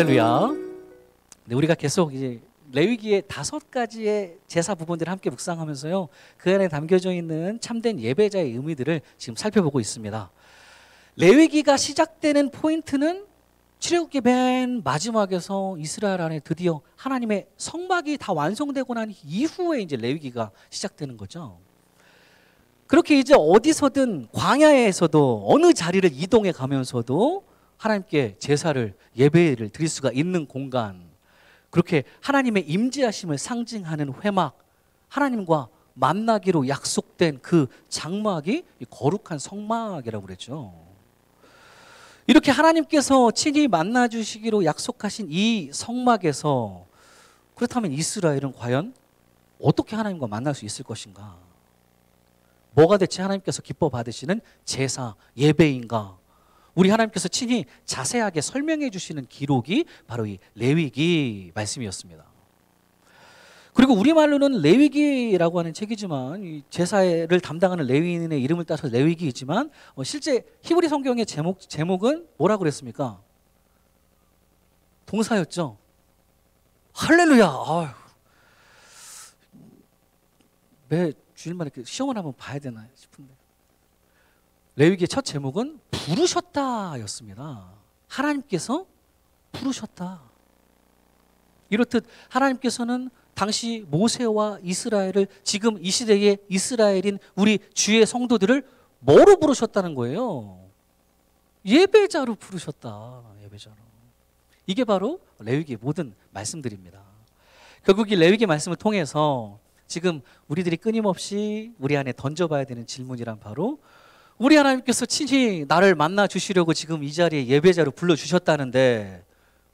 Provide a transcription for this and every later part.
할렐루야. 네, 우리가 계속 이제 레위기의 5가지의 제사 부분들을 함께 묵상하면서요, 그 안에 담겨져 있는 참된 예배자의 의미들을 지금 살펴보고 있습니다. 레위기가 시작되는 포인트는 출애굽기 맨 마지막에서 이스라엘 안에 드디어 하나님의 성막이 다 완성되고 난 이후에 이제 레위기가 시작되는 거죠. 그렇게 이제 어디서든 광야에서도 어느 자리를 이동해 가면서도 하나님께 제사를, 예배를 드릴 수가 있는 공간, 그렇게 하나님의 임재하심을 상징하는 회막, 하나님과 만나기로 약속된 그 장막이 거룩한 성막이라고 그랬죠. 이렇게 하나님께서 친히 만나 주시기로 약속하신 이 성막에서, 그렇다면 이스라엘은 과연 어떻게 하나님과 만날 수 있을 것인가? 뭐가 대체 하나님께서 기뻐 받으시는 제사, 예배인가? 우리 하나님께서 친히 자세하게 설명해 주시는 기록이 바로 이 레위기 말씀이었습니다. 그리고 우리말로는 레위기라고 하는 책이지만, 이 제사를 담당하는 레위인의 이름을 따서 레위기이지만, 실제 히브리 성경의 제목은 뭐라고 그랬습니까? 동사였죠. 할렐루야. 아유, 매 주일마다 이렇게 시험을 한번 봐야 되나 싶은데, 레위기의 첫 제목은 부르셨다였습니다. 하나님께서 부르셨다. 이렇듯 하나님께서는 당시 모세와 이스라엘을, 지금 이 시대의 이스라엘인 우리 주의 성도들을 뭐로 부르셨다는 거예요? 예배자로 부르셨다. 예배자로. 이게 바로 레위기의 모든 말씀들입니다. 결국 이 레위기 말씀을 통해서 지금 우리들이 끊임없이 우리 안에 던져봐야 되는 질문이란 바로, 우리 하나님께서 친히 나를 만나 주시려고 지금 이 자리에 예배자로 불러주셨다는데,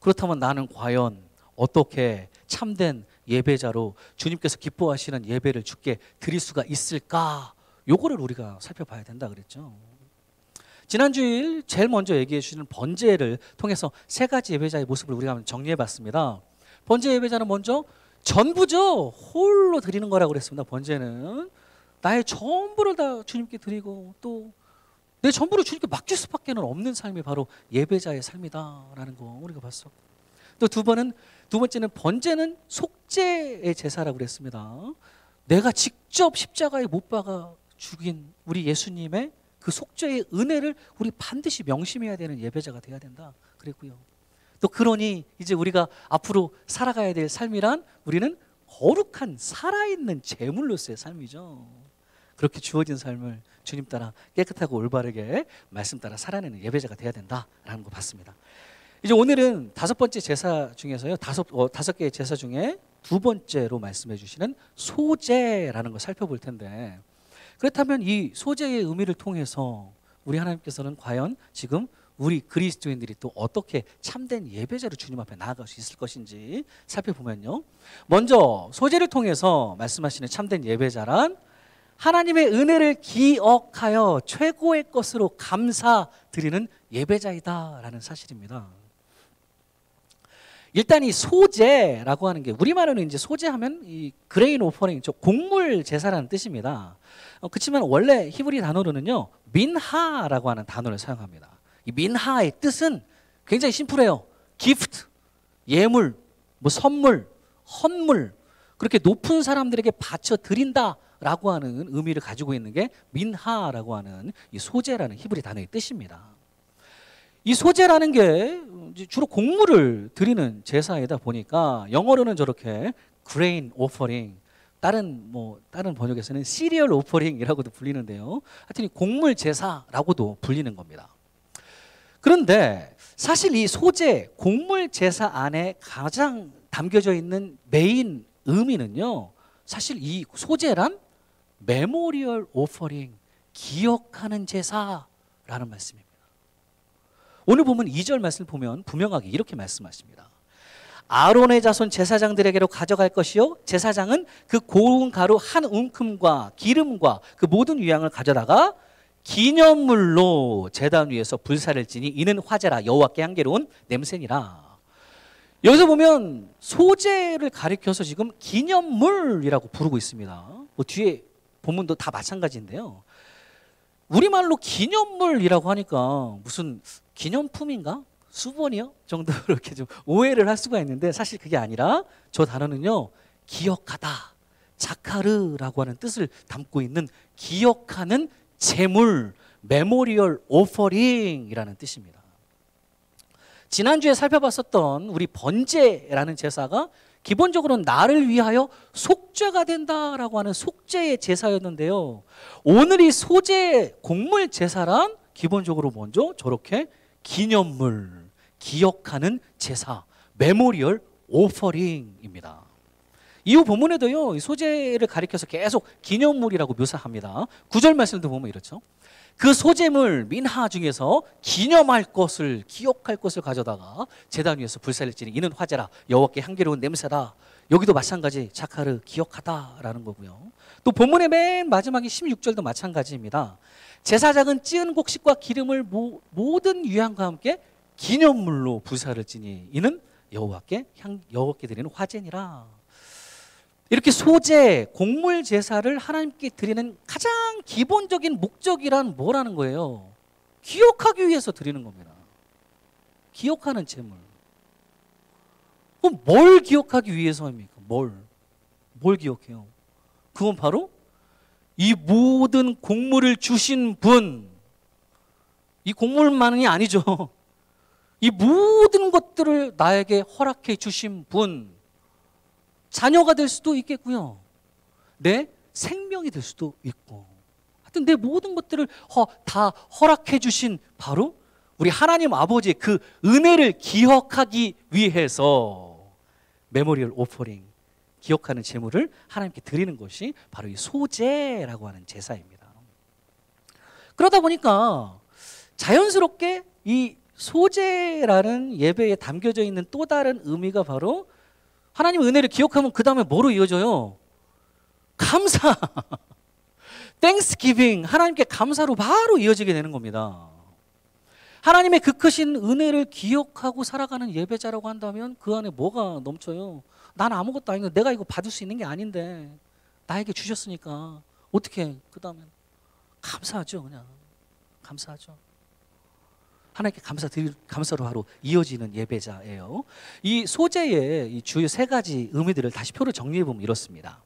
그렇다면 나는 과연 어떻게 참된 예배자로 주님께서 기뻐하시는 예배를 주께 드릴 수가 있을까? 요거를 우리가 살펴봐야 된다 그랬죠. 지난주일 제일 먼저 얘기해 주시는 번제를 통해서 3가지 예배자의 모습을 우리가 한번 정리해 봤습니다. 번제 예배자는 먼저 전부죠. 홀로 드리는 거라고 그랬습니다. 번제는 나의 전부를 다 주님께 드리고, 또 내 전부를 주님께 맡길 수밖에 없는 삶이 바로 예배자의 삶이다라는 거 우리가 봤어. 또 두 번째는 번제는 속죄의 제사라고 그랬습니다. 내가 직접 십자가에 못 박아 죽인 우리 예수님의 그 속죄의 은혜를 우리 반드시 명심해야 되는 예배자가 돼야 된다 그랬고요. 또 그러니 이제 우리가 앞으로 살아가야 될 삶이란, 우리는 거룩한 살아있는 제물로서의 삶이죠. 그렇게 주어진 삶을 주님 따라 깨끗하고 올바르게 말씀 따라 살아내는 예배자가 돼야 된다라는 거 봤습니다. 이제 오늘은 5번째 제사 중에서요, 5개의 제사 중에 2번째로 말씀해 주시는 소제라는 걸 살펴볼 텐데, 그렇다면 이 소제의 의미를 통해서 우리 하나님께서는 과연 지금 우리 그리스도인들이 또 어떻게 참된 예배자로 주님 앞에 나아갈 수 있을 것인지 살펴보면요, 먼저 소제를 통해서 말씀하시는 참된 예배자란 하나님의 은혜를 기억하여 최고의 것으로 감사드리는 예배자이다라는 사실입니다. 일단 이 소제라고 하는 게, 우리말로는 이제 소제하면 이 그레인 오퍼링, 곡물 제사라는 뜻입니다. 그렇지만 원래 히브리 단어로는요, 민하라고 하는 단어를 사용합니다. 이 민하의 뜻은 굉장히 심플해요. 기프트, 예물, 뭐 선물, 헌물, 그렇게 높은 사람들에게 바쳐 드린다라고 하는 의미를 가지고 있는 게 민하라고 하는 이 소제라는 히브리 단어의 뜻입니다. 이 소제라는 게 주로 곡물을 드리는 제사이다 보니까 영어로는 저렇게 grain offering, 다른 번역에서는 cereal offering이라고도 불리는데요, 하여튼 이 곡물 제사라고도 불리는 겁니다. 그런데 사실 이 소제, 곡물 제사 안에 가장 담겨져 있는 메인 의미는요, 사실 이 소제란 메모리얼 오퍼링, 기억하는 제사라는 말씀입니다. 오늘 보면 2절 말씀을 보면 분명하게 이렇게 말씀하십니다. 아론의 자손 제사장들에게로 가져갈 것이요, 제사장은 그 고운 가루 한 움큼과 기름과 그 모든 유향을 가져다가 기념물로 제단 위에서 불사를 지니 이는 화제라, 여호와께 향기로운 냄새니라. 여기서 보면 소제를 가리켜서 지금 기념물이라고 부르고 있습니다. 뭐 뒤에 본문도 다 마찬가지인데요, 우리말로 기념물이라고 하니까 무슨 기념품인가? 수번이요? 정도로 이렇게 좀 오해를 할 수가 있는데 사실 그게 아니라 저 단어는요. 기억하다, 자카르라고 하는 뜻을 담고 있는 기억하는 제물, 메모리얼 오퍼링이라는 뜻입니다. 지난주에 살펴봤었던 우리 번제라는 제사가 기본적으로 나를 위하여 속죄가 된다라고 하는 속죄의 제사였는데요. 오늘 이 소제 곡물 제사란 기본적으로 먼저 저렇게 기념물, 기억하는 제사, 메모리얼 오퍼링입니다. 이후 본문에도요, 소제를 가리켜서 계속 기념물이라고 묘사합니다. 9절 말씀도 보면 이렇죠. 그 소제물 민하 중에서 기념할 것을, 기억할 것을 가져다가 제단 위에서 불사를 지니 이는 화제라, 여호와께 향기로운 냄새다. 여기도 마찬가지 자카르, 기억하다라는 거고요. 또 본문의 맨 마지막에 16절도 마찬가지입니다. 제사장은 찌은 곡식과 기름을 모든 유향과 함께 기념물로 불사를 지니 이는 여호와께 드리는 화제니라. 이렇게 소제, 곡물 제사를 하나님께 드리는 가장 기본적인 목적이란 뭐라는 거예요? 기억하기 위해서 드리는 겁니다. 기억하는 제물. 그럼 뭘 기억하기 위해서입니까? 뭘 기억해요? 그건 바로 이 모든 곡물을 주신 분, 이 곡물만이 아니죠. 이 모든 것들을 나에게 허락해 주신 분, 자녀가 될 수도 있겠고요. 내 생명이 될 수도 있고. 하여튼 내 모든 것들을 다 허락해 주신 바로 우리 하나님 아버지의 그 은혜를 기억하기 위해서 메모리얼 오퍼링, 기억하는 제물을 하나님께 드리는 것이 바로 이 소제라고 하는 제사입니다. 그러다 보니까 자연스럽게 이 소제라는 예배에 담겨져 있는 또 다른 의미가 바로 하나님의 은혜를 기억하면 그 다음에 뭐로 이어져요? 감사. 땡스기빙, 하나님께 감사로 바로 이어지게 되는 겁니다. 하나님의 그 크신 은혜를 기억하고 살아가는 예배자라고 한다면 그 안에 뭐가 넘쳐요? 난 아무것도 아닌데, 내가 이거 받을 수 있는 게 아닌데 나에게 주셨으니까 어떻게 그 다음에 감사하죠. 그냥 감사하죠. 하나님께 감사로 하루 이어지는 예배자예요. 이 소제의 이 주요 세 가지 의미들을 다시 표로 정리해 보면 이렇습니다.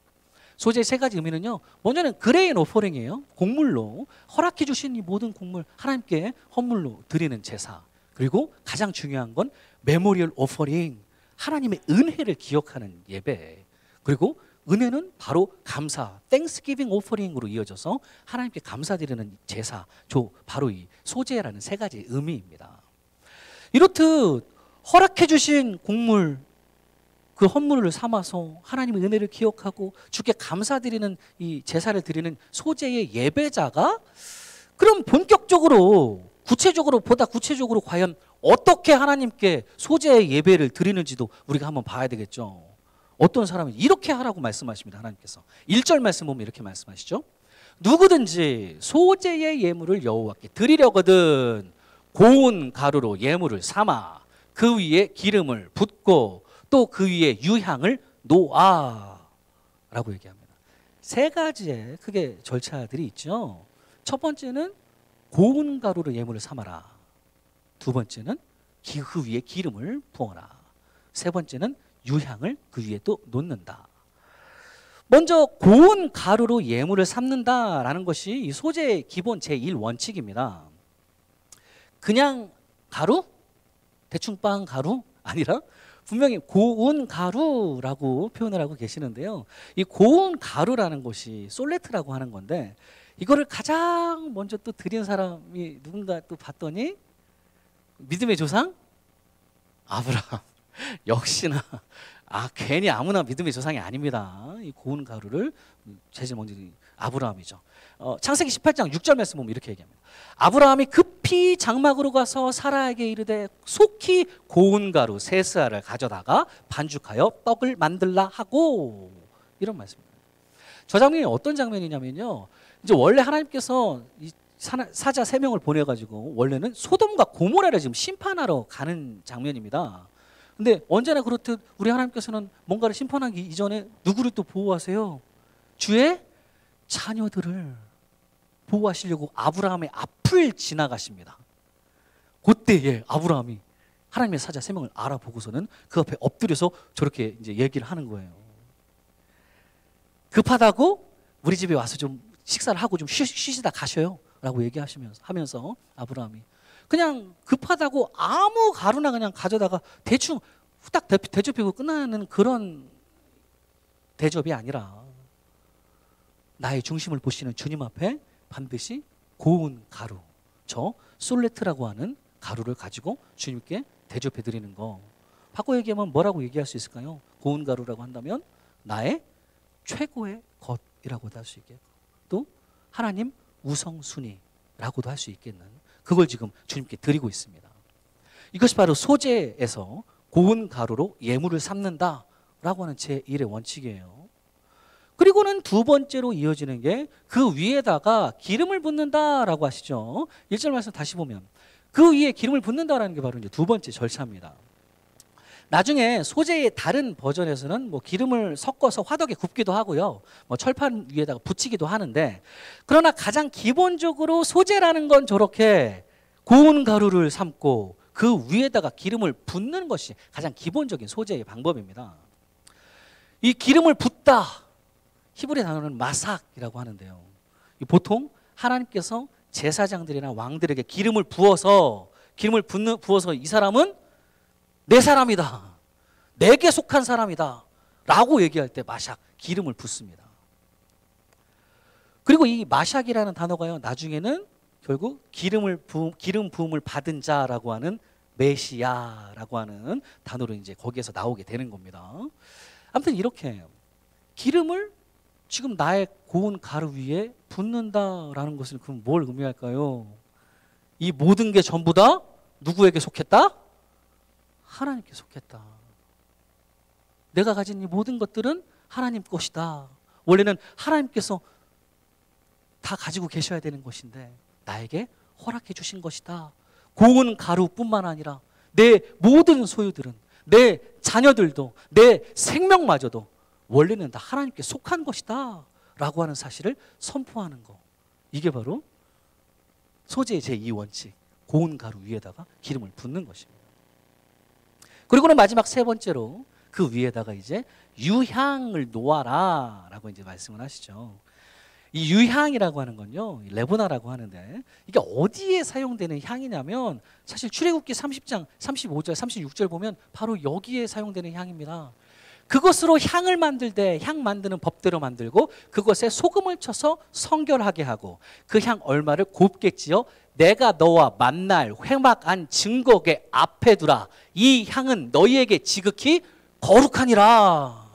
소제의 세 가지 의미는요. 먼저는 그레인 오퍼링이에요. 곡물로 허락해 주신 이 모든 곡물 하나님께 헌물로 드리는 제사. 그리고 가장 중요한 건 메모리얼 오퍼링, 하나님의 은혜를 기억하는 예배. 그리고 은혜는 바로 감사, 땡스기빙 오퍼링으로 이어져서 하나님께 감사드리는 제사, 바로 이 소제라는 세 가지 의미입니다. 이렇듯 허락해 주신 곡물, 그 헌물을 삼아서 하나님의 은혜를 기억하고 주께 감사드리는 이 제사를 드리는 소제의 예배자가 그럼 본격적으로 보다 구체적으로 과연 어떻게 하나님께 소제의 예배를 드리는지도 우리가 한번 봐야 되겠죠. 어떤 사람은 이렇게 하라고 말씀하십니다. 하나님께서 1절 말씀 보면 이렇게 말씀하시죠. 누구든지 소제의 예물을 여호와께 드리려거든 고운 가루로 예물을 삼아 그 위에 기름을 붓고 또 그 위에 유향을 놓아 라고 얘기합니다. 세 가지의 크게 절차들이 있죠. 첫 번째는 고운 가루로 예물을 삼아라. 두 번째는 그 위에 기름을 부어라. 세 번째는 유향을 그 위에 또 놓는다. 먼저 고운 가루로 예물을 삼는다라는 것이 이 소제의 기본 제1원칙입니다. 그냥 가루? 대충 빻은 가루? 아니라 분명히 고운 가루라고 표현을 하고 계시는데요. 이 고운 가루라는 것이 솔레트라고 하는 건데 이거를 가장 먼저 또 드린 사람이 누군가 또 봤더니 믿음의 조상? 아브라함. 역시나 괜히 아무나 믿음의 조상이 아닙니다. 이 고운 가루를 제일 먼저 아브라함이죠. 창세기 18장 6절 말씀 보면 이렇게 얘기합니다. 아브라함이 급히 장막으로 가서 사라에게 이르되 속히 고운 가루 세스알을 가져다가 반죽하여 떡을 만들라 하고, 이런 말씀입니다. 저 장면이 어떤 장면이냐면요. 이제 원래 하나님께서 이 사자 3명을 보내가지고 원래는 소돔과 고모라를 지금 심판하러 가는 장면입니다. 근데 언제나 그렇듯 우리 하나님께서는 뭔가를 심판하기 이전에 누구를 또 보호하세요? 주의 자녀들을 보호하시려고 아브라함의 앞을 지나가십니다. 그때에 아브라함이 하나님의 사자 3명을 알아보고서는 그 앞에 엎드려서 저렇게 이제 얘기를 하는 거예요. 급하다고 우리 집에 와서 좀 식사를 하고 좀 쉬시다 가셔요 라고 얘기하면서 아브라함이 그냥 급하다고 아무 가루나 그냥 가져다가 대충 후딱 대접하고 끝나는 그런 대접이 아니라 나의 중심을 보시는 주님 앞에 반드시 고운 가루, 저 솔레트라고 하는 가루를 가지고 주님께 대접해 드리는 거. 바꿔 얘기하면 뭐라고 얘기할 수 있을까요? 고운 가루라고 한다면 나의 최고의 것이라고도 할 수 있겠고, 또 하나님 우선순위라고도 할 수 있겠는, 그걸 지금 주님께 드리고 있습니다. 이것이 바로 소재에서 고운 가루로 예물을 삼는다라고 하는 제1의 원칙이에요. 그리고는 두 번째로 이어지는 게 그 위에다가 기름을 붓는다라고 하시죠. 1절 말씀 다시 보면 그 위에 기름을 붓는다라는 게 바로 이제 두 번째 절차입니다. 나중에 소재의 다른 버전에서는 뭐 기름을 섞어서 화덕에 굽기도 하고요, 뭐 철판 위에다가 붙이기도 하는데, 그러나 가장 기본적으로 소재라는 건 저렇게 고운 가루를 삶고 그 위에다가 기름을 붓는 것이 가장 기본적인 소재의 방법입니다. 이 기름을 붓다, 히브리 단어는 마삭이라고 하는데요, 보통 하나님께서 제사장들이나 왕들에게 기름을 부어서 이 사람은 내 사람이다, 내게 속한 사람이다 라고 얘기할 때 마샥, 기름을 붓습니다. 그리고 이 마샥이라는 단어가요, 나중에는 결국 기름 부음을 받은 자라고 하는 메시아라고 하는 단어로 이제 거기에서 나오게 되는 겁니다. 아무튼 이렇게 기름을 지금 나의 고운 가루 위에 붓는다라는 것은 그럼 뭘 의미할까요? 이 모든 게 전부 다 누구에게 속했다? 하나님께 속했다. 내가 가진 이 모든 것들은 하나님 것이다. 원래는 하나님께서 다 가지고 계셔야 되는 것인데 나에게 허락해 주신 것이다. 고운 가루뿐만 아니라 내 모든 소유들은, 내 자녀들도, 내 생명마저도 원래는 다 하나님께 속한 것이다 라고 하는 사실을 선포하는 거. 이게 바로 소재의 제2원칙, 고운 가루 위에다가 기름을 붓는 것입니다. 그리고는 마지막 세 번째로 그 위에다가 이제 유향을 놓아라 라고 이제 말씀을 하시죠. 이 유향이라고 하는 건요, 레보나라고 하는데, 이게 어디에 사용되는 향이냐면 사실 출애굽기 30장 35절 36절 보면 바로 여기에 사용되는 향입니다. 그것으로 향을 만들 때 향 만드는 법대로 만들고 그것에 소금을 쳐서 성결하게 하고 그 향 얼마를 곱게 찌어 내가 너와 만날 회막한 증거계 앞에 두라. 이 향은 너희에게 지극히 거룩하니라.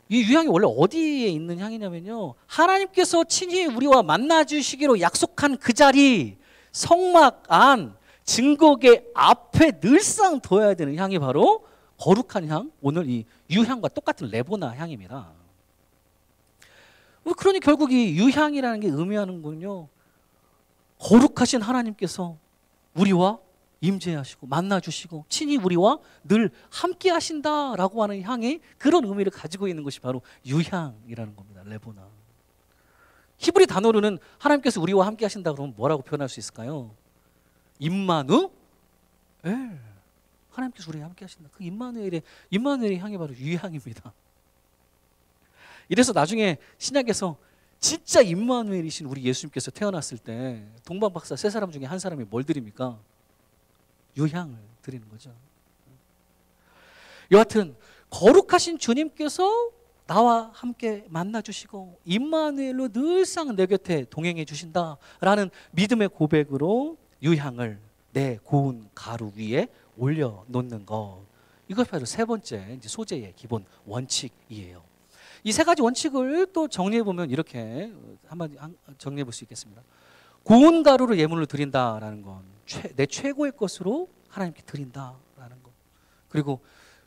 이 유향이 원래 어디에 있는 향이냐면요, 하나님께서 친히 우리와 만나 주시기로 약속한 그 자리, 성막 안 증거계 앞에 늘상 둬야 되는 향이 바로 거룩한 향, 오늘 이 유향과 똑같은 레보나 향입니다. 그러니 결국 이 유향이라는 게 의미하는 건요, 거룩하신 하나님께서 우리와 임재하시고 만나주시고 친히 우리와 늘 함께 하신다라고 하는 향이 그런 의미를 가지고 있는 것이 바로 유향이라는 겁니다. 레보나. 히브리 단어로는 하나님께서 우리와 함께 하신다 그러면 뭐라고 표현할 수 있을까요? 임마누엘. 하나님께서 우리와 함께 하신다. 그 임마누엘의 향이 바로 유향입니다. 이래서 나중에 신약에서 진짜 임마누엘이신 우리 예수님께서 태어났을 때 동방박사 세 사람 중에 한 사람이 뭘 드립니까? 유향을 드리는 거죠. 여하튼 거룩하신 주님께서 나와 함께 만나주시고 임마누엘로 늘상 내 곁에 동행해 주신다라는 믿음의 고백으로 유향을 내 고운 가루 위에 올려놓는 것, 이것 바로 세 번째 이제 소재의 기본 원칙이에요. 이 세 가지 원칙을 또 정리해 보면 이렇게 한마디 정리해 볼 수 있겠습니다. 고운 가루로 예물을 드린다라는 건 내 최고의 것으로 하나님께 드린다라는 것. 그리고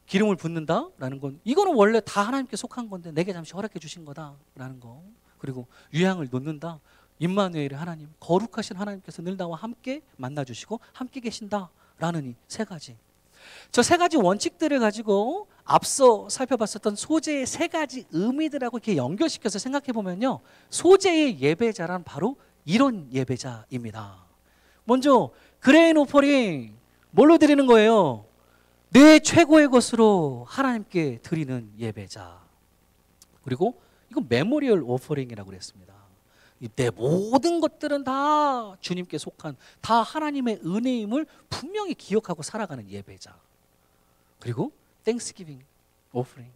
기름을 붓는다라는 건 이거는 원래 다 하나님께 속한 건데 내게 잠시 허락해 주신 거다라는 거. 그리고 유향을 놓는다. 임마누엘의 하나님, 거룩하신 하나님께서 늘 나와 함께 만나주시고 함께 계신다라는 이 세 가지. 저 세 가지 원칙들을 가지고 앞서 살펴봤었던 소재의 세 가지 의미들하고 이렇게 연결시켜서 생각해 보면요, 소재의 예배자란 바로 이런 예배자입니다. 먼저 그레인 오퍼링 뭘로 드리는 거예요? 내 최고의 것으로 하나님께 드리는 예배자. 그리고 이건 메모리얼 오퍼링이라고 그랬습니다. 내 모든 것들은 다 주님께 속한, 다 하나님의 은혜임을 분명히 기억하고 살아가는 예배자. 그리고 땡스기빙 오퍼링,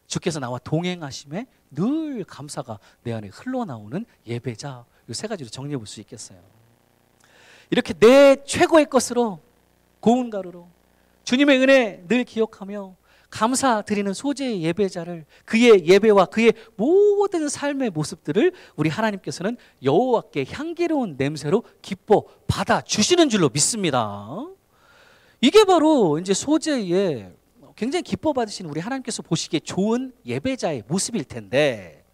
주께서 나와 동행하심에 늘 감사가 내 안에 흘러나오는 예배자. 이 세 가지로 정리해 볼 수 있겠어요. 이렇게 내 최고의 것으로, 고운 가루로 주님의 은혜 늘 기억하며 감사드리는 소재의 예배자를, 그의 예배와 그의 모든 삶의 모습들을 우리 하나님께서는 여호와께 향기로운 냄새로 기뻐 받아 주시는 줄로 믿습니다. 이게 바로 이제 소재의 굉장히 기뻐 받으시는 우리 하나님께서 보시기에 좋은 예배자의 모습일 텐데,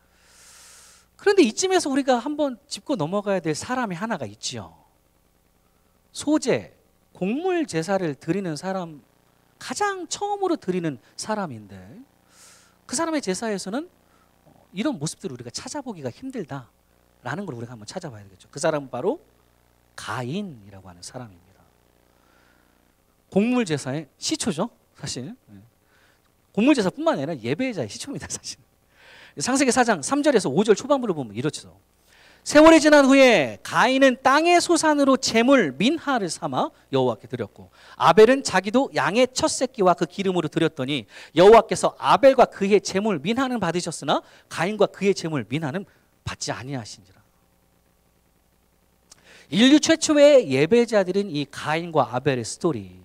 그런데 이쯤에서 우리가 한번 짚고 넘어가야 될 사람이 하나가 있지요. 소재, 곡물 제사를 드리는 사람, 가장 처음으로 드리는 사람인데, 그 사람의 제사에서는 이런 모습들을 우리가 찾아보기가 힘들다라는 걸 우리가 한번 찾아봐야 되겠죠. 그 사람은 바로 가인이라고 하는 사람입니다. 곡물 제사의 시초죠, 사실. 곡물 제사뿐만 아니라 예배자의 시초입니다, 사실. 창세기 4장 3절에서 5절 초반부를 보면 이렇죠. 세월이 지난 후에 가인은 땅의 소산으로 제물 민하를 삼아 여호와께 드렸고, 아벨은 자기도 양의 첫 새끼와 그 기름으로 드렸더니 여호와께서 아벨과 그의 제물 민하는 받으셨으나 가인과 그의 제물 민하는 받지 아니하신지라. 인류 최초의 예배자들은 이 가인과 아벨의 스토리.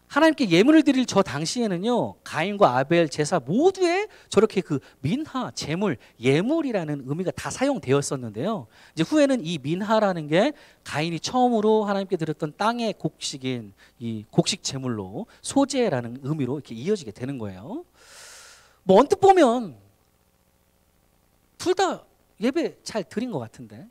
하나님께 예물을 드릴 저 당시에는요, 가인과 아벨 제사 모두에 저렇게 그 민하, 제물, 예물이라는 의미가 다 사용되었었는데요. 이제 후에는 이 민하라는 게 가인이 처음으로 하나님께 드렸던 땅의 곡식인 이 곡식 제물로 소재라는 의미로 이렇게 이어지게 되는 거예요. 뭐 언뜻 보면 둘 다 예배 잘 드린 것 같은데,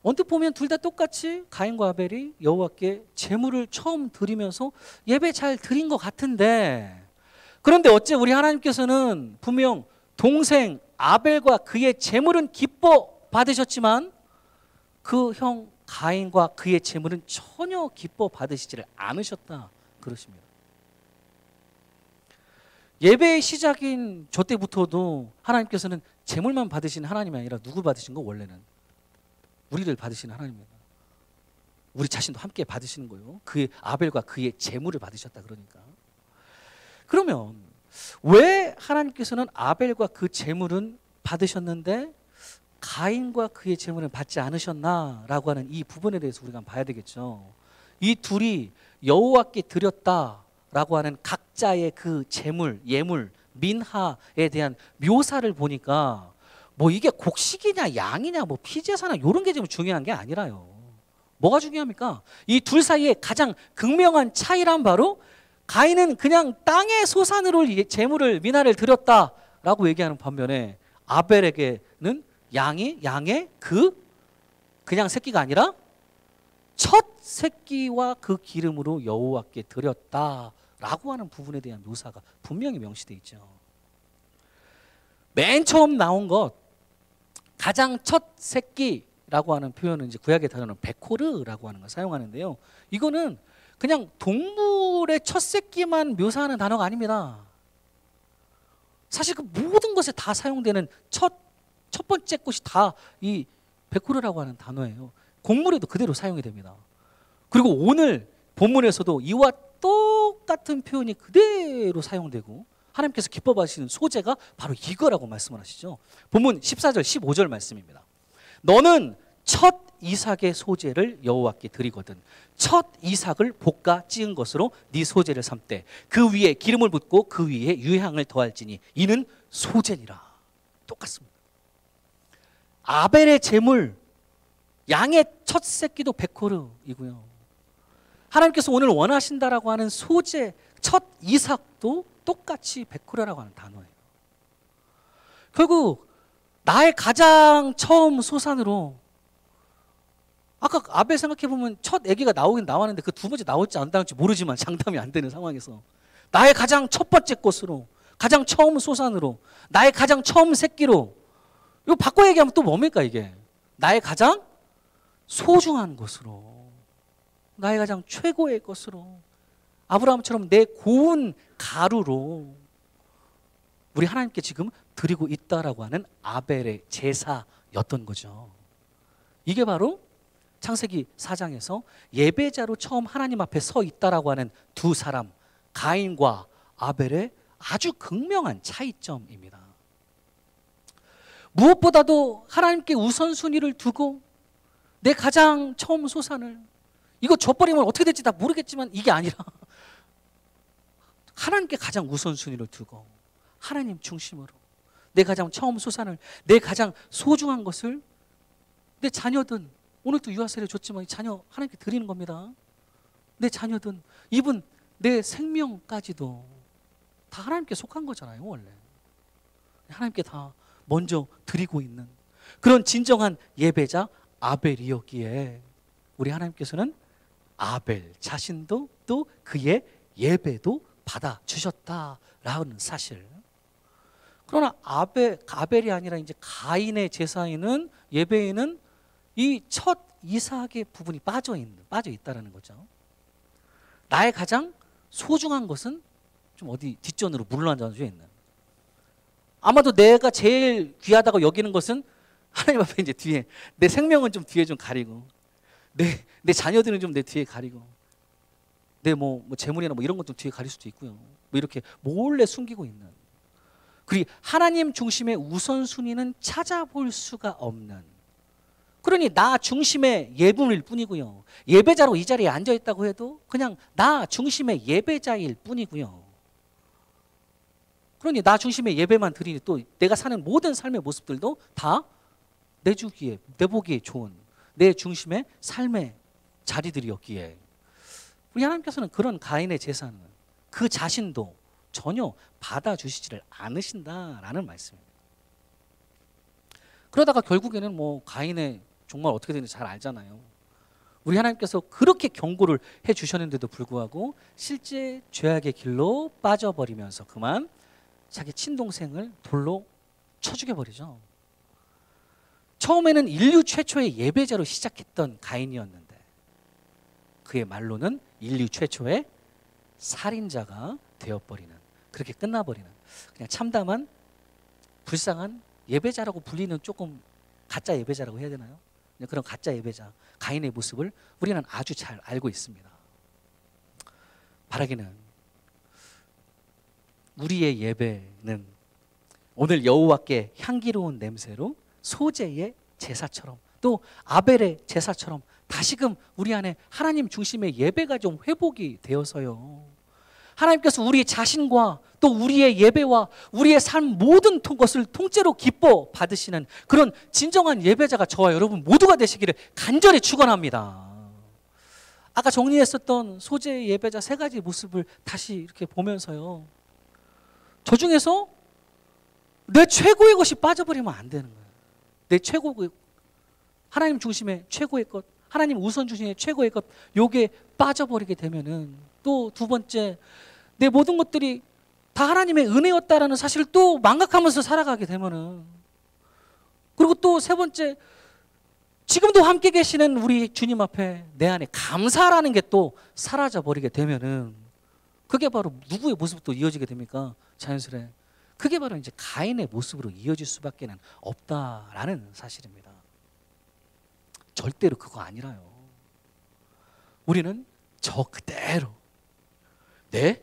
언뜻 보면 둘 다 똑같이 가인과 아벨이 여호와께 제물을 처음 드리면서 예배 잘 드린 것 같은데, 그런데 어째 우리 하나님께서는 분명 동생 아벨과 그의 제물은 기뻐 받으셨지만 그 형 가인과 그의 제물은 전혀 기뻐 받으시지를 않으셨다 그러십니다. 예배의 시작인 저 때부터도 하나님께서는 제물만 받으신 하나님이 아니라 누구 받으신 거? 원래는 우리를 받으시는 하나님입니다. 우리 자신도 함께 받으시는 거예요. 그의 아벨과 그의 제물을 받으셨다 그러니까. 그러면 왜 하나님께서는 아벨과 그 제물은 받으셨는데 가인과 그의 제물은 받지 않으셨나라고 하는 이 부분에 대해서 우리가 봐야 되겠죠. 이 둘이 여호와께 드렸다라고 하는 각자의 그 제물, 예물, 민하에 대한 묘사를 보니까 뭐 이게 곡식이냐 양이냐 뭐 피제사나 이런 게 좀 중요한 게 아니라요. 뭐가 중요합니까? 이 둘 사이에 가장 극명한 차이란 바로 가인은 그냥 땅의 소산으로 제물을 민하를 드렸다라고 얘기하는 반면에 아벨에게는 양의 그냥 새끼가 아니라 첫 새끼와 그 기름으로 여호와께 드렸다라고 하는 부분에 대한 묘사가 분명히 명시되어 있죠. 맨 처음 나온 것, 가장 첫 새끼라고 하는 표현은 이제 구약의 단어는 베코르라고 하는 걸 사용하는데요. 이거는 그냥 동물의 첫 새끼만 묘사하는 단어가 아닙니다. 사실 그 모든 것에 다 사용되는 첫 번째 것이 다 이 베코르라고 하는 단어예요. 곡물에도 그대로 사용이 됩니다. 그리고 오늘 본문에서도 이와 똑같은 표현이 그대로 사용되고 하나님께서 기뻐 받으시는 소재가 바로 이거라고 말씀을 하시죠. 본문 14절 15절 말씀입니다. 너는 첫 이삭의 소재를 여호와께 드리거든 첫 이삭을 볶아 찌은 것으로 네 소재를 삼되 그 위에 기름을 붓고 그 위에 유향을 더할지니 이는 소재니라. 똑같습니다. 아벨의 제물, 양의 첫 새끼도 베코르이고요. 하나님께서 오늘 원하신다라고 하는 소재, 첫 이삭도 똑같이 베코르라고 하는 단어예요. 결국 나의 가장 처음 소산으로, 아까 아벨 생각해보면 첫 아기가 나오긴 나왔는데 그 두 번째 나올지 안 나올지 모르지만 장담이 안 되는 상황에서 나의 가장 첫 번째 것으로, 가장 처음 소산으로, 나의 가장 처음 새끼로, 이거 바꿔 얘기하면 또 뭡니까 이게? 나의 가장 소중한 것으로, 나의 가장 최고의 것으로, 아브라함처럼 내 고운 가루로 우리 하나님께 지금 드리고 있다라고 하는 아벨의 제사였던 거죠. 이게 바로 창세기 4장에서 예배자로 처음 하나님 앞에 서 있다라고 하는 두 사람, 가인과 아벨의 아주 극명한 차이점입니다. 무엇보다도 하나님께 우선순위를 두고 내 가장 처음 소산을, 이거 줘버리면 어떻게 될지 다 모르겠지만 이게 아니라 하나님께 가장 우선순위를 두고 하나님 중심으로 내 가장 처음 소산을, 내 가장 소중한 것을, 내 자녀든, 오늘도 유아세례 줬지만 자녀 하나님께 드리는 겁니다. 내 자녀든, 이분 내 생명까지도 다 하나님께 속한 거잖아요. 원래 하나님께 다 먼저 드리고 있는 그런 진정한 예배자 아벨이었기에 우리 하나님께서는 아벨 자신도 또 그의 예배도 받아주셨다라는 사실. 그러나 아벨이 아니라 이제 가인의 제사에는, 예배에는 이 첫 이삭의 부분이 빠져 있다라는 거죠. 나의 가장 소중한 것은 좀 어디 뒷전으로 물러앉아 있는, 아마도 내가 제일 귀하다고 여기는 것은 하나님 앞에 이제 뒤에, 내 생명은 좀 뒤에 좀 가리고, 내 자녀들은 좀 내 뒤에 가리고, 내 뭐 재물이나 뭐 이런 것 좀 뒤에 가릴 수도 있고요. 뭐 이렇게 몰래 숨기고 있는, 그리고 하나님 중심의 우선순위는 찾아볼 수가 없는, 그러니 나 중심의 예분일 뿐이고요. 예배자로 이 자리에 앉아 있다고 해도 그냥 나 중심의 예배자일 뿐이고요. 그러니 나 중심의 예배만 드리니 또 내가 사는 모든 삶의 모습들도 다 내 주기에, 내 보기에 좋은 내 중심의 삶의 자리들이었기에 우리 하나님께서는 그런 가인의 제사는 그 자신도 전혀 받아주시지를 않으신다라는 말씀입니다. 그러다가 결국에는 뭐 가인의 정말 어떻게 되는지 잘 알잖아요. 우리 하나님께서 그렇게 경고를 해주셨는데도 불구하고 실제 죄악의 길로 빠져버리면서 그만 자기 친동생을 돌로 쳐 죽여버리죠. 처음에는 인류 최초의 예배자로 시작했던 가인이었는데 그의 말로는 인류 최초의 살인자가 되어버리는, 그렇게 끝나버리는, 그냥 참담한 불쌍한 예배자라고 불리는, 조금 가짜 예배자라고 해야 되나요? 그런 가짜 예배자 가인의 모습을 우리는 아주 잘 알고 있습니다. 바라기는 우리의 예배는 오늘 여호와께 향기로운 냄새로 소재의 제사처럼, 또 아벨의 제사처럼 다시금 우리 안에 하나님 중심의 예배가 좀 회복이 되어서요, 하나님께서 우리 자신과 또 우리의 예배와 우리의 삶 모든 것을 통째로 기뻐 받으시는 그런 진정한 예배자가 저와 여러분 모두가 되시기를 간절히 축원합니다. 아까 정리했었던 소재의 예배자 세 가지 모습을 다시 이렇게 보면서요, 저 중에서 내 최고의 것이 빠져버리면 안 되는 거예요. 내 최고의, 하나님 중심의 최고의 것, 하나님 우선 중심의 최고의 것, 요게 빠져버리게 되면은, 또 두 번째, 내 모든 것들이 다 하나님의 은혜였다라는 사실을 또 망각하면서 살아가게 되면은, 그리고 또 세 번째, 지금도 함께 계시는 우리 주님 앞에 내 안에 감사라는 게 또 사라져 버리게 되면은, 그게 바로 누구의 모습으로 이어지게 됩니까? 자연스레 그게 바로 이제 가인의 모습으로 이어질 수밖에 없다라는 사실입니다. 절대로 그거 아니라요. 우리는 저 그대로 내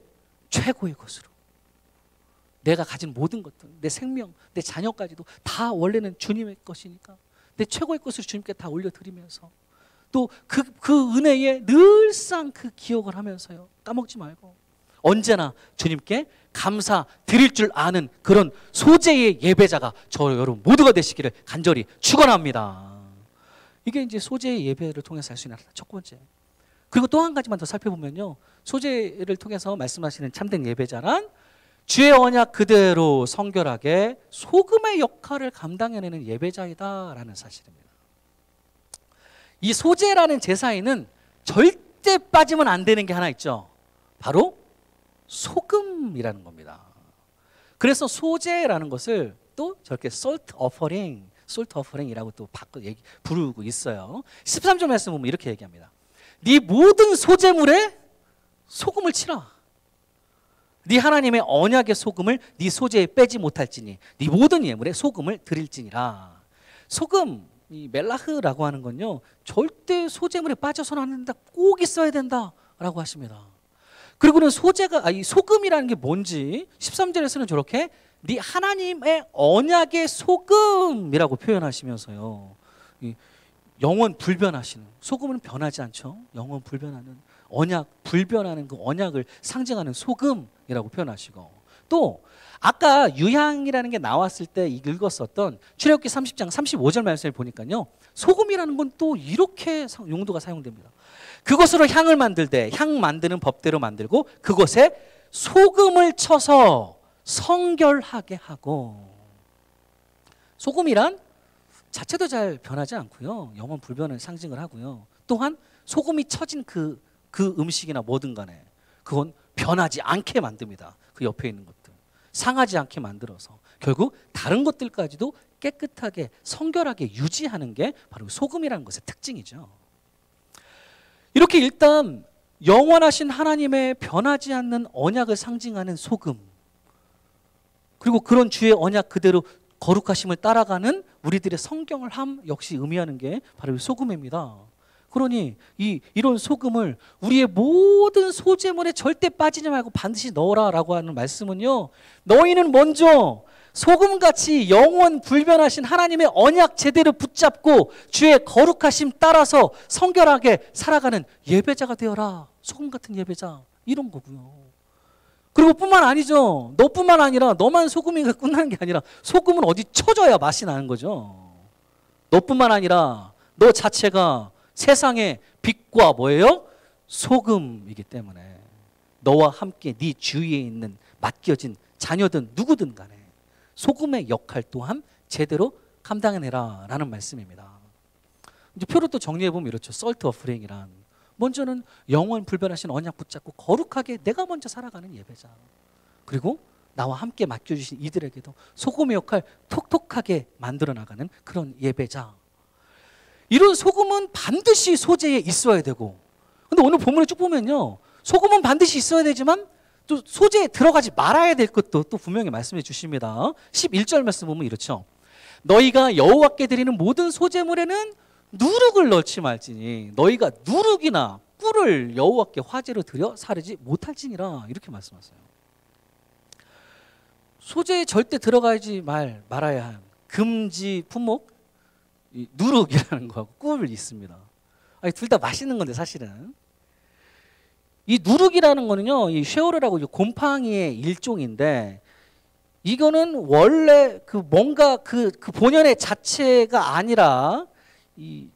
최고의 것으로, 내가 가진 모든 것들, 내 생명, 내 자녀까지도 다 원래는 주님의 것이니까 내 최고의 것을 주님께 다 올려드리면서, 또 그 은혜에 늘상 그 기억을 하면서요, 까먹지 말고 언제나 주님께 감사 드릴 줄 아는 그런 소재의 예배자가 저 여러분 모두가 되시기를 간절히 축원합니다. 이게 이제 소재의 예배를 통해서 할 수 있는 첫 번째. 그리고 또 한 가지만 더 살펴보면요, 소재를 통해서 말씀하시는 참된 예배자란 주의 언약 그대로 성결하게 소금의 역할을 감당해내는 예배자이다라는 사실입니다. 이 소재라는 제사에는 절대 빠지면 안 되는 게 하나 있죠. 바로 소금이라는 겁니다. 그래서 소재라는 것을 또 저렇게 salt offering, 솔트 오퍼링이라고 또 부르고 있어요. 13절 말씀 보면 이렇게 얘기합니다. 네 모든 소재물에 소금을 치라. 네 하나님의 언약의 소금을 네 소재에 빼지 못할지니 네 모든 예물에 소금을 드릴지니라. 소금, 이 멜라흐라고 하는 건요, 절대 소재물에 빠져서는 안 된다, 꼭 있어야 된다라고 하십니다. 그리고는 이 소금이라는 게 뭔지 13절에서는 저렇게 네 하나님의 언약의 소금이라고 표현하시면서요, 영원 불변하시는, 소금은 변하지 않죠. 영원 불변하는 언약, 불변하는 그 언약을 상징하는 소금이라고 표현하시고, 또 아까 유향이라는 게 나왔을 때 읽었었던 출애굽기 30장 35절 말씀을 보니까요, 소금이라는 건 또 이렇게 용도가 사용됩니다. 그것으로 향을 만들되 향 만드는 법대로 만들고 그것에 소금을 쳐서 성결하게 하고. 소금이란 자체도 잘 변하지 않고요, 영원 불변을 상징을 하고요, 또한 소금이 쳐진 그 음식이나 뭐든 간에 그건 변하지 않게 만듭니다. 그 옆에 있는 것들 상하지 않게 만들어서 결국 다른 것들까지도 깨끗하게 성결하게 유지하는 게 바로 소금이라는 것의 특징이죠. 이렇게 일단 영원하신 하나님의 변하지 않는 언약을 상징하는 소금, 그리고 그런 주의 언약 그대로 거룩하심을 따라가는 우리들의 성경을함 역시 의미하는 게 바로 소금입니다. 그러니 이런 소금을 우리의 모든 소재물에 절대 빠지지 말고 반드시 넣어라라고 하는 말씀은요, 너희는 먼저 소금같이 영원 불변하신 하나님의 언약 제대로 붙잡고 주의 거룩하심 따라서 성결하게 살아가는 예배자가 되어라. 소금 같은 예배자, 이런 거고요. 그리고 뿐만 아니죠, 너뿐만 아니라 너만 소금이 끝나는 게 아니라 소금은 어디 쳐져야 맛이 나는 거죠. 너뿐만 아니라 너 자체가 세상의 빛과 뭐예요? 소금이기 때문에 너와 함께 네 주위에 있는 맡겨진 자녀든 누구든 간에 소금의 역할 또한 제대로 감당해내라 라는 말씀입니다. 이제 표로 또 정리해보면 이렇죠. 솔트 오퍼링이란 먼저는 영원 불변하신 언약 붙잡고 거룩하게 내가 먼저 살아가는 예배자, 그리고 나와 함께 맡겨주신 이들에게도 소금의 역할 톡톡하게 만들어 나가는 그런 예배자. 이런 소금은 반드시 소재에 있어야 되고, 근데 오늘 본문을 쭉 보면요, 소금은 반드시 있어야 되지만 또 소재에 들어가지 말아야 될 것도 또 분명히 말씀해 주십니다. 11절 말씀 보면 이렇죠. 너희가 여호와께 드리는 모든 소재물에는 누룩을 넣지 말지니 너희가 누룩이나 꿀을 여호와께 화제로 드려 사르지 못할지니라, 이렇게 말씀하세요. 소재에 절대 들어가지 말아야 한 금지 품목, 누룩이라는 거하고 꿀이 있습니다. 둘 다 맛있는 건데 사실은 이 누룩이라는 거는요, 이 쉐오르라고 곰팡이의 일종인데, 이거는 원래 뭔가 그 본연의 자체가 아니라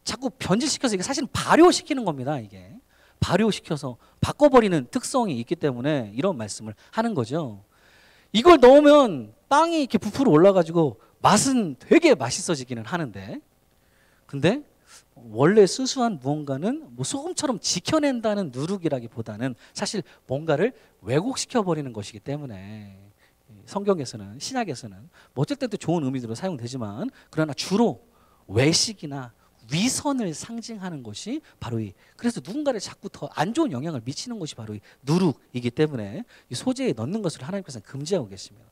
자꾸 변질시켜서 이게 사실은 발효시키는 겁니다. 이게 발효시켜서 바꿔버리는 특성이 있기 때문에 이런 말씀을 하는 거죠. 이걸 넣으면 빵이 이렇게 부풀어 올라가지고 맛은 되게 맛있어지기는 하는데, 근데 원래 순수한 무언가는 뭐 소금처럼 지켜낸다는 누룩이라기보다는 사실 뭔가를 왜곡시켜 버리는 것이기 때문에 성경에서는, 신약에서는 뭐 어쩔 때도 좋은 의미로 사용되지만, 그러나 주로 외식이나 위선을 상징하는 것이 바로 그래서 누군가를 자꾸 더 안 좋은 영향을 미치는 것이 바로 이 누룩이기 때문에 이 소재에 넣는 것을 하나님께서는 금지하고 계십니다.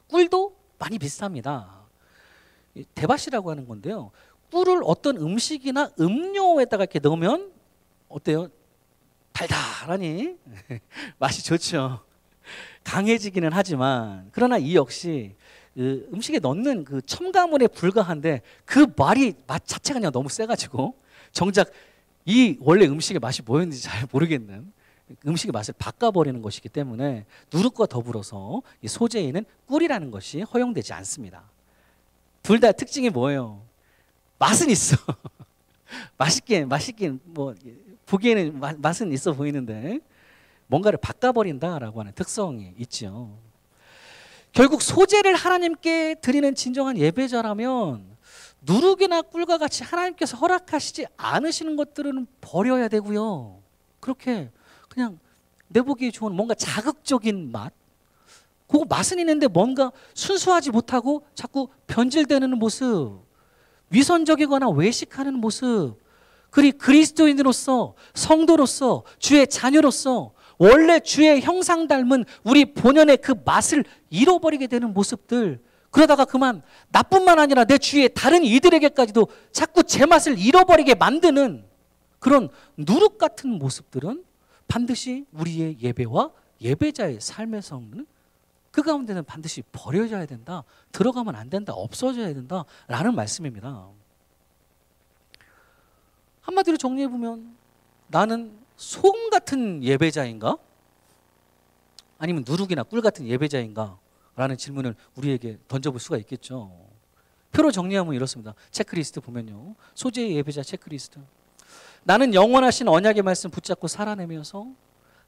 꿀도 많이 비슷합니다. 대밭이라고 하는 건데요, 꿀을 어떤 음식이나 음료에다가 이렇게 넣으면 어때요? 달달하니 맛이 좋죠. 강해지기는 하지만, 그러나 이 역시 음식에 넣는 그 첨가물에 불과한데 그 맛 자체가 그냥 너무 세가지고 정작 이 원래 음식의 맛이 뭐였는지 잘 모르겠는 음식의 맛을 바꿔버리는 것이기 때문에 누룩과 더불어서 이 소재에는 꿀이라는 것이 허용되지 않습니다. 둘 다 특징이 뭐예요? 맛은 있어. 맛있긴 뭐 보기에는 맛은 있어 보이는데 뭔가를 바꿔버린다라고 하는 특성이 있죠. 결국 소재를 하나님께 드리는 진정한 예배자라면 누룩이나 꿀과 같이 하나님께서 허락하시지 않으시는 것들은 버려야 되고요. 그렇게 그냥 내 보기에 좋은 뭔가 자극적인 맛, 그 맛은 있는데 뭔가 순수하지 못하고 자꾸 변질되는 모습, 위선적이거나 외식하는 모습, 그리스도인으로서, 성도로서, 주의 자녀로서 원래 주의 형상 닮은 우리 본연의 그 맛을 잃어버리게 되는 모습들, 그러다가 그만 나뿐만 아니라 내 주위의 다른 이들에게까지도 자꾸 제 맛을 잃어버리게 만드는 그런 누룩 같은 모습들은 반드시 우리의 예배와 예배자의 삶에서는 그 가운데는 반드시 버려져야 된다, 들어가면 안 된다, 없어져야 된다라는 말씀입니다. 한마디로 정리해보면 나는 소금 같은 예배자인가? 아니면 누룩이나 꿀 같은 예배자인가? 라는 질문을 우리에게 던져볼 수가 있겠죠. 표로 정리하면 이렇습니다. 체크리스트 보면요, 소재의 예배자 체크리스트. 나는 영원하신 언약의 말씀 붙잡고 살아내면서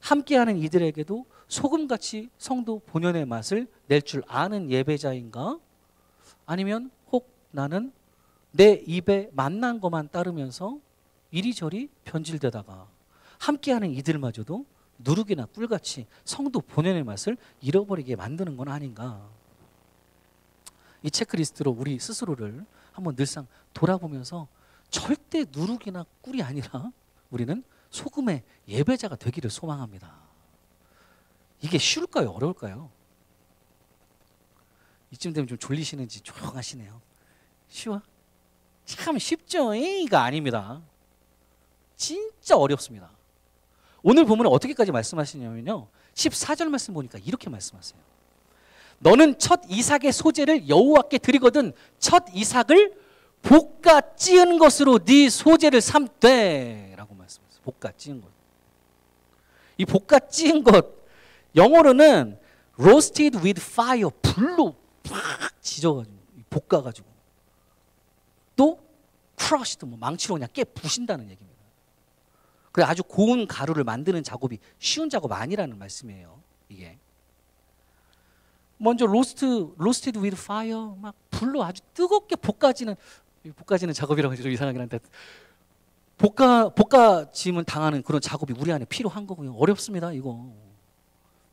함께하는 이들에게도 소금같이 성도 본연의 맛을 낼 줄 아는 예배자인가? 아니면 혹 나는 내 입에 맛난 것만 따르면서 이리저리 변질되다가 함께하는 이들마저도 누룩이나 꿀같이 성도 본연의 맛을 잃어버리게 만드는 건 아닌가? 이 체크리스트로 우리 스스로를 한번 늘상 돌아보면서 절대 누룩이나 꿀이 아니라 우리는 소금의 예배자가 되기를 소망합니다. 이게 쉬울까요? 어려울까요? 이쯤 되면 좀 졸리시는지 조용하시네요. 쉬워? 참 쉽죠? 이가 아닙니다. 진짜 어렵습니다. 오늘 보면 어떻게까지 말씀하시냐면요, 14절 말씀 보니까 이렇게 말씀하세요. 너는 첫 이삭의 소재를 여호와께 드리거든 첫 이삭을 볶아 찌은 것으로 네 소재를 삼되 라고 말씀하세요. 볶아 찌은 것. 이 볶아 찌은 것 영어로는 roasted with fire, 불로 팍 지져가지고 볶아가지고, 또 crushed, 망치로 그냥 깨 부신다는 얘기입니다. 그래, 아주 고운 가루를 만드는 작업이 쉬운 작업 아니라는 말씀이에요. 이게 먼저 roasted with fire, 막 불로 아주 뜨겁게 볶아지는 작업이라고 해서 좀 이상하긴 한데, 볶아짐을 당하는 그런 작업이 우리 안에 필요한 거고요. 어렵습니다, 이거.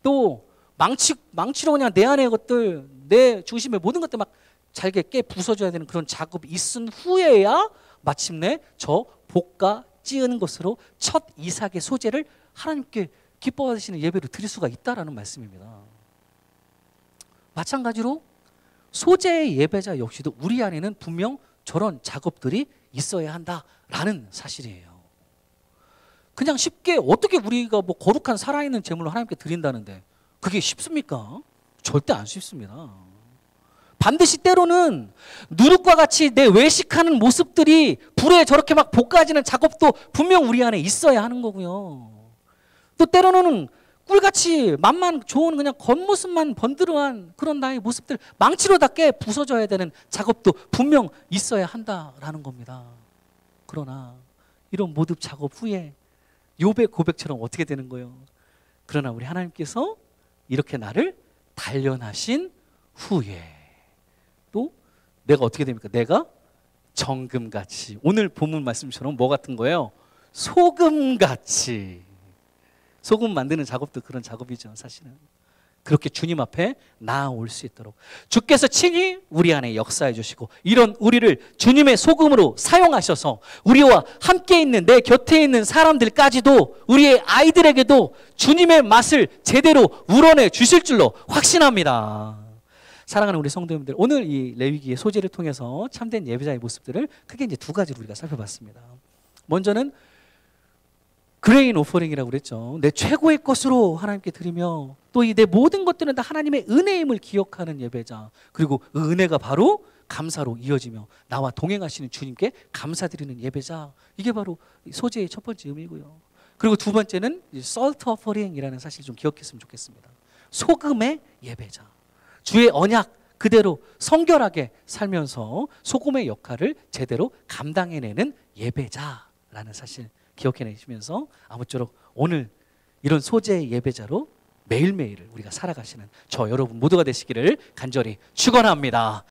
또 망치로 그냥 내 안의 것들, 내 중심의 모든 것들 막 잘게 깨 부숴줘야 되는 그런 작업이 있은 후에야 마침내 저 볶아 찌은 것으로 첫 이삭의 소재를 하나님께 기뻐하시는 예배로 드릴 수가 있다라는 말씀입니다. 마찬가지로 소재의 예배자 역시도 우리 안에는 분명 저런 작업들이 있어야 한다라는 사실이에요. 그냥 쉽게 어떻게 우리가 뭐 거룩한 살아있는 제물로 하나님께 드린다는데 그게 쉽습니까? 절대 안 쉽습니다. 반드시 때로는 누룩과 같이 내 외식하는 모습들이 불에 저렇게 막 볶아지는 작업도 분명 우리 안에 있어야 하는 거고요. 또 때로는 꿀같이 맛만 좋은 그냥 겉모습만 번드러한 그런 나의 모습들 망치로 다 깨 부숴져야 되는 작업도 분명 있어야 한다라는 겁니다. 그러나 이런 모든 작업 후에 욥의 고백처럼 어떻게 되는 거예요? 그러나 우리 하나님께서 이렇게 나를 단련하신 후에 또 내가 어떻게 됩니까? 내가 정금같이, 오늘 본문 말씀처럼 뭐 같은 거예요? 소금같이. 소금 만드는 작업도 그런 작업이죠, 사실은. 그렇게 주님 앞에 나아올 수 있도록 주께서 친히 우리 안에 역사해 주시고, 이런 우리를 주님의 소금으로 사용하셔서 우리와 함께 있는 내 곁에 있는 사람들까지도, 우리의 아이들에게도 주님의 맛을 제대로 우러내 주실 줄로 확신합니다. 사랑하는 우리 성도님들, 오늘 이 레위기의 소재를 통해서 참된 예배자의 모습들을 크게 이제 두 가지로 우리가 살펴봤습니다. 먼저는 그레인 오퍼링이라고 그랬죠. 내 최고의 것으로 하나님께 드리며, 또 이 내 모든 것들은 다 하나님의 은혜임을 기억하는 예배자, 그리고 그 은혜가 바로 감사로 이어지며 나와 동행하시는 주님께 감사드리는 예배자, 이게 바로 소재의 첫 번째 의미고요. 그리고 두 번째는 salt offering이라는 사실 좀 기억했으면 좋겠습니다. 소금의 예배자, 주의 언약 그대로 성결하게 살면서 소금의 역할을 제대로 감당해내는 예배자라는 사실 기억해내시면서 아무쪼록 오늘 이런 소재의 예배자로 매일매일을 우리가 살아가시는 저 여러분 모두가 되시기를 간절히 축원합니다.